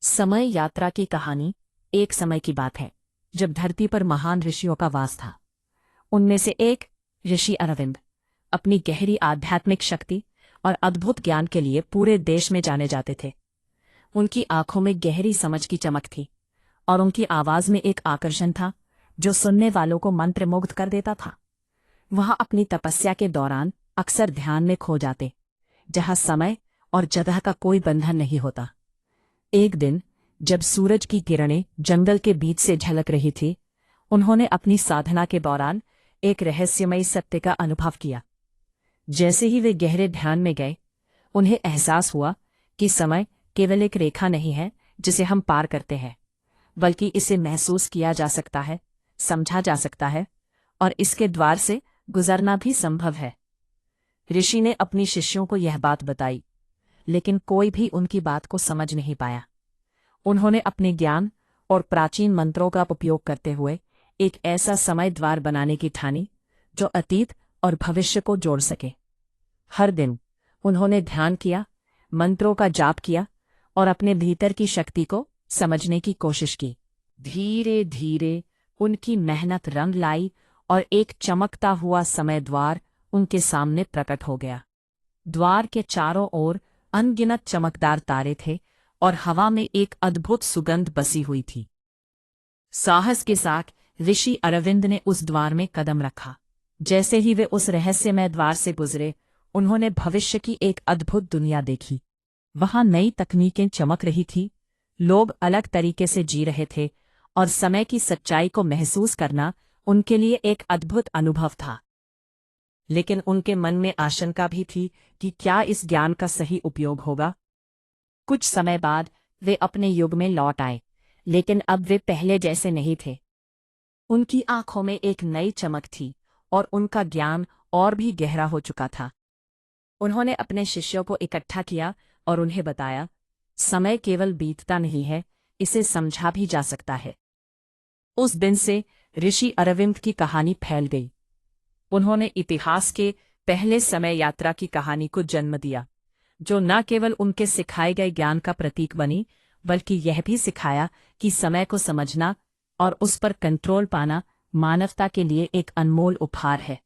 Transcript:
समय यात्रा की कहानी। एक समय की बात है जब धरती पर महान ऋषियों का वास था। उनमें से एक ऋषि अरविंद अपनी गहरी आध्यात्मिक शक्ति और अद्भुत ज्ञान के लिए पूरे देश में जाने जाते थे। उनकी आंखों में गहरी समझ की चमक थी और उनकी आवाज में एक आकर्षण था जो सुनने वालों को मंत्रमुग्ध कर देता था। वह अपनी तपस्या के दौरान अक्सर ध्यान में खो जाते, जहां समय और जगह का कोई बंधन नहीं होता। एक दिन जब सूरज की किरणें जंगल के बीच से झलक रही थी, उन्होंने अपनी साधना के दौरान एक रहस्यमयी सत्य का अनुभव किया। जैसे ही वे गहरे ध्यान में गए, उन्हें एहसास हुआ कि समय केवल एक रेखा नहीं है जिसे हम पार करते हैं, बल्कि इसे महसूस किया जा सकता है, समझा जा सकता है और इसके द्वार से गुजरना भी संभव है। ऋषि ने अपनी शिष्यों को यह बात बताई, लेकिन कोई भी उनकी बात को समझ नहीं पाया। उन्होंने अपने ज्ञान और प्राचीन मंत्रों का उपयोग करते हुए एक ऐसा समय द्वार बनाने की ठानी जो अतीत और भविष्य को जोड़ सके। हर दिन उन्होंने ध्यान किया, मंत्रों का जाप किया और अपने भीतर की शक्ति को समझने की कोशिश की। धीरे धीरे उनकी मेहनत रंग लाई और एक चमकता हुआ समय द्वार उनके सामने प्रकट हो गया। द्वार के चारों ओर अनगिनत चमकदार तारे थे और हवा में एक अद्भुत सुगंध बसी हुई थी। साहस के साथ ऋषि अरविंद ने उस द्वार में कदम रखा। जैसे ही वे उस रहस्यमय द्वार से गुजरे, उन्होंने भविष्य की एक अद्भुत दुनिया देखी। वहां नई तकनीकें चमक रही थी, लोग अलग तरीके से जी रहे थे और समय की सच्चाई को महसूस करना उनके लिए एक अद्भुत अनुभव था। लेकिन उनके मन में आशंका भी थी कि क्या इस ज्ञान का सही उपयोग होगा। कुछ समय बाद वे अपने युग में लौट आए, लेकिन अब वे पहले जैसे नहीं थे। उनकी आंखों में एक नई चमक थी और उनका ज्ञान और भी गहरा हो चुका था। उन्होंने अपने शिष्यों को इकट्ठा किया और उन्हें बताया, समय केवल बीतता नहीं है, इसे समझा भी जा सकता है। उस दिन से ऋषि अरविंद की कहानी फैल गई। उन्होंने इतिहास के पहले समय यात्रा की कहानी को जन्म दिया, जो न केवल उनके सिखाए गए ज्ञान का प्रतीक बनी, बल्कि यह भी सिखाया कि समय को समझना और उस पर कंट्रोल पाना मानवता के लिए एक अनमोल उपहार है।